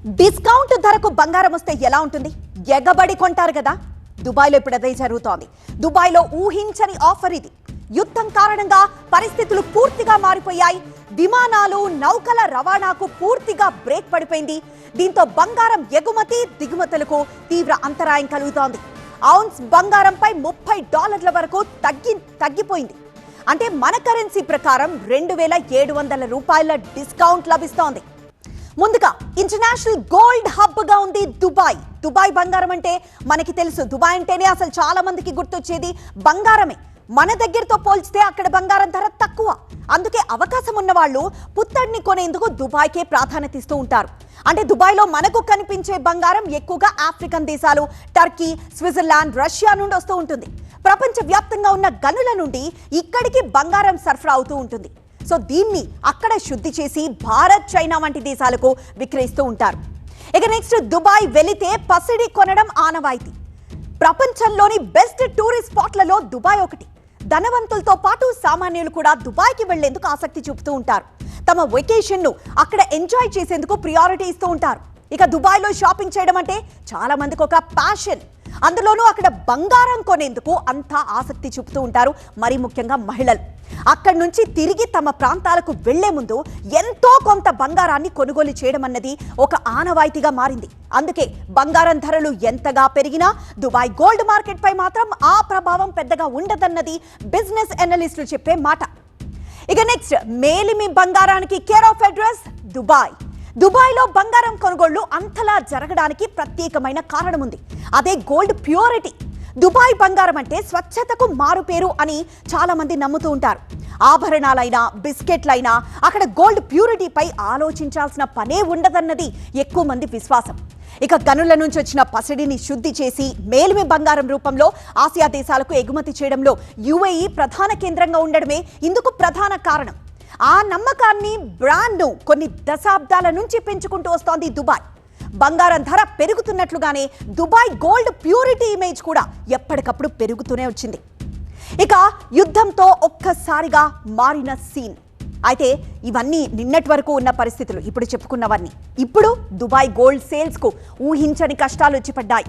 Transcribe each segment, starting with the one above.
Discount ధరకు బంగారం వస్తే ఎలా ఉంటుంది? ఎగబడి కొంటారు కదా. దుబాయ్లో ఇప్పుడు అదే జరుగుతోంది. దుబాయ్లో ఊహించని ఆఫర్ ఇది. యుద్ధం కారణంగా పరిస్థితులు పూర్తిగా మారిపోయాయి. విమానాలు, నౌకల రవాణాకు పూర్తిగా బ్రేక్ పడిపోయింది. దీంతో బంగారం ఎగుమతి దిగుమతులకు తీవ్ర అంతరాయం కలుగుతోంది. ఔన్స్ బంగారంపై $30 వరకు తగ్గిపోయింది. అంటే మన కరెన్సీ ప్రకారం $2,700 డిస్కౌంట్ లభిస్తోంది. ముందుగా ఇంటర్నేషనల్ గోల్డ్ హబ్ గా ఉంది దుబాయ్. దుబాయ్ బంగారం అంటే మనకి తెలుసు. దుబాయ్ అంటేనే అసలు చాలా మందికి గుర్తొచ్చేది బంగారమే. మన దగ్గరతో పోల్చితే అక్కడ బంగారం ధర తక్కువ. అందుకే అవకాశం ఉన్న వాళ్ళు పుత్తడిని కొనేందుకు దుబాయ్కే ప్రాధాన్యత ఇస్తూ ఉంటారు. అంటే దుబాయ్లో మనకు కనిపించే బంగారం ఎక్కువగా ఆఫ్రికన్ దేశాలు, టర్కీ, స్విట్జర్లాండ్, రష్యా నుండి వస్తూ ఉంటుంది. ప్రపంచ వ్యాప్తంగా ఉన్న గనుల నుండి ఇక్కడికి బంగారం సరఫరా అవుతూ ఉంటుంది. సో దీన్ని అక్కడ శుద్ధి చేసి భారత్, చైనా వంటి దేశాలకు విక్రయిస్తూ ఉంటారు. ఇక నెక్స్ట్ దుబాయ్ వెళితే పసిడి కొనడం ఆనవాయితీ. ప్రపంచంలోని బెస్ట్ టూరిస్ట్ స్పాట్లలో దుబాయ్ ఒకటి. ధనవంతులతో పాటు సామాన్యులు కూడా దుబాయ్కి వెళ్లేందుకు ఆసక్తి చూపుతూ ఉంటారు. తమ వెకేషన్ ను అక్కడ ఎంజాయ్ చేసేందుకు ప్రియారిటీ ఇస్తూ ఉంటారు. ఇక దుబాయ్లో షాపింగ్ చేయడం అంటే చాలా మందికి ఒక ప్యాషన్. అందులోనూ అక్కడ బంగారం కొనేందుకు అంతా ఆసక్తి చూపుతూ ఉంటారు. మరీ ముఖ్యంగా మహిళలు అక్కడి నుంచి తిరిగి తమ ప్రాంతాలకు వెళ్లే ముందు ఎంతో కొంత బంగారాన్ని కొనుగోలు చేయడం అన్నది ఒక ఆనవాయితీగా మారింది. అందుకే బంగారం ధరలు ఎంతగా పెరిగినా దుబాయ్ గోల్డ్ మార్కెట్ పై మాత్రం ఆ ప్రభావం పెద్దగా ఉండదన్నది బిజినెస్ అనలిస్టులు చెప్పే మాట. ఇక నెక్స్ట్ మేలిమి బంగారానికి కేర్ ఆఫ్ అడ్రస్ దుబాయ్. దుబాయ్లో బంగారం కొనుగోళ్లు అంతలా జరగడానికి ప్రత్యేకమైన కారణం ఉంది. అదే గోల్డ్ ప్యూరిటీ. దుబాయ్ బంగారం అంటే స్వచ్ఛతకు మారుపేరు అని చాలా మంది నమ్ముతూ ఉంటారు. ఆభరణాలైనా, బిస్కెట్లైనా అక్కడ గోల్డ్ ప్యూరిటీపై ఆలోచించాల్సిన పనే ఉండదన్నది ఎక్కువ మంది విశ్వాసం. ఇక గనుల నుంచి వచ్చిన పసిడిని శుద్ధి చేసి మేలిమి బంగారం రూపంలో ఆసియా దేశాలకు ఎగుమతి చేయడంలో యుఏఈ ప్రధాన కేంద్రంగా ఉండడమే ఇందుకు ప్రధాన కారణం. ఆ నమ్మకాన్ని, బ్రాండ్ను కొన్ని దశాబ్దాల నుంచి పెంచుకుంటూ వస్తోంది దుబాయ్. బంగారం ధర పెరుగుతున్నట్లుగానే దుబాయ్ గోల్డ్ ప్యూరిటీ ఇమేజ్ కూడా ఎప్పటికప్పుడు పెరుగుతూనే వచ్చింది. ఇక యుద్ధంతో ఒక్కసారిగా మారిన సీన్. అయితే ఇవన్నీ నిన్నటి వరకు ఉన్న పరిస్థితులు, ఇప్పుడు చెప్పుకున్నవన్నీ. ఇప్పుడు దుబాయ్ గోల్డ్ సేల్స్ కు ఊహించని కష్టాలు వచ్చి పడ్డాయి.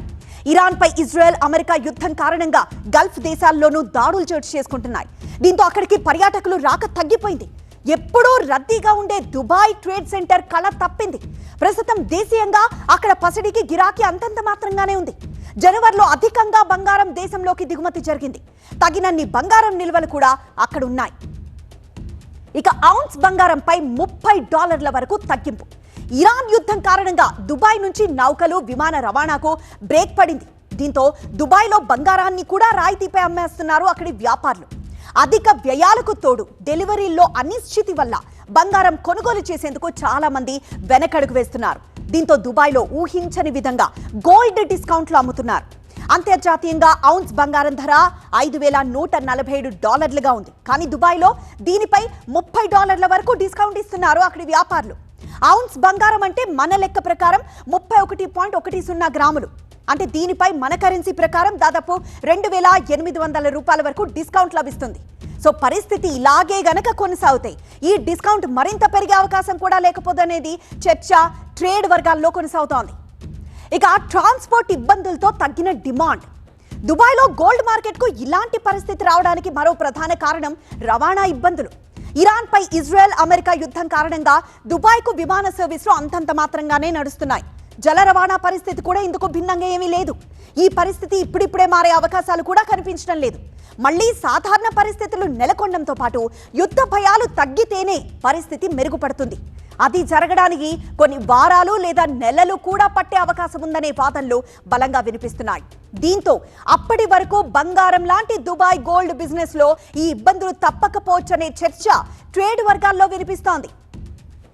ఇరాన్పై ఇజ్రాయెల్, అమెరికా యుద్ధం కారణంగా గల్ఫ్ దేశాల్లోనూ దాడులు చోటు చేసుకుంటున్నాయి. దీంతో అక్కడికి పర్యాటకులు రాక తగ్గిపోయింది. ఎప్పుడూ రద్దీగా ఉండే దుబాయ్ ట్రేడ్ సెంటర్ కళ తప్పింది. ప్రస్తుతం దేశీయంగా అక్కడ పసిడికి గిరాకీ అంతంత మాత్రంగానే ఉంది. జనవరిలో అధికంగా బంగారం దేశంలోకి దిగుమతి జరిగింది. తగినన్ని బంగారం నిల్వలు కూడా అక్కడ ఉన్నాయి. ఇక ఔన్స్ బంగారంపై $30 వరకు తగ్గింపు. ఇరాన్ యుద్ధం కారణంగా దుబాయ్ నుంచి నౌకలు, విమాన రవాణాకు బ్రేక్ పడింది. దీంతో దుబాయ్లో బంగారాన్ని కూడా రాయితీపై అమ్మేస్తున్నారు అక్కడి వ్యాపారులు. అధిక వ్యయాలకు తోడు డెలివరీల్లో అనిశ్చితి వల్ల బంగారం కొనుగోలు చేసేందుకు చాలా మంది వెనకడుగు వేస్తున్నారు. దీంతో దుబాయ్లో ఊహించని విధంగా గోల్డ్ డిస్కౌంట్లు అమ్ముతున్నారు. అంతర్జాతీయంగా ఔన్స్ బంగారం ధర $5,147గా ఉంది. కానీ దుబాయ్లో దీనిపై $30 వరకు డిస్కౌంట్ ఇస్తున్నారు అక్కడి వ్యాపారులు. ఔన్స్ బంగారం అంటే మన లెక్క ప్రకారం 31.10 గ్రాములు. అంటే దీనిపై మన కరెన్సీ ప్రకారం దాదాపు $2,800 వరకు డిస్కౌంట్ లభిస్తుంది. సో పరిస్థితి ఇలాగే గనక కొనసాగుతాయి ఈ డిస్కౌంట్ మరింత పెరిగే అవకాశం కూడా లేకపోదనేది చర్చ ట్రేడ్ వర్గాల్లో కొనసాగుతోంది. ఇక ట్రాన్స్పోర్ట్ ఇబ్బందులతో తగ్గిన డిమాండ్. దుబాయ్లో గోల్డ్ మార్కెట్కు ఇలాంటి పరిస్థితి రావడానికి మరో ప్రధాన కారణం రవాణా ఇబ్బందులు. ఇరాన్పై ఇజ్రాయెల్, అమెరికా యుద్ధం కారణంగా దుబాయ్కు విమాన సర్వీసులు అంతంత మాత్రంగానే నడుస్తున్నాయి. జల రవాణా పరిస్థితి కూడా ఇందుకు భిన్నంగా ఏమీ లేదు. ఈ పరిస్థితి ఇప్పుడిప్పుడే మారే అవకాశాలు కూడా కనిపించడం లేదు. మళ్లీ సాధారణ పరిస్థితులు నెలకొనడంతో పాటు యుద్ధ భయాలు తగ్గితేనే పరిస్థితి మెరుగుపడుతుంది. అది జరగడానికి కొన్ని వారాలు లేదా నెలలు కూడా పట్టే అవకాశం ఉందనే వాదనలు బలంగా వినిపిస్తున్నాయి. దీంతో అప్పటి వరకు బంగారం లాంటి దుబాయ్ గోల్డ్ బిజినెస్ లో ఈ ఇబ్బందులు తప్పకపోవచ్చనే చర్చ ట్రేడ్ వర్గాల్లో వినిపిస్తోంది.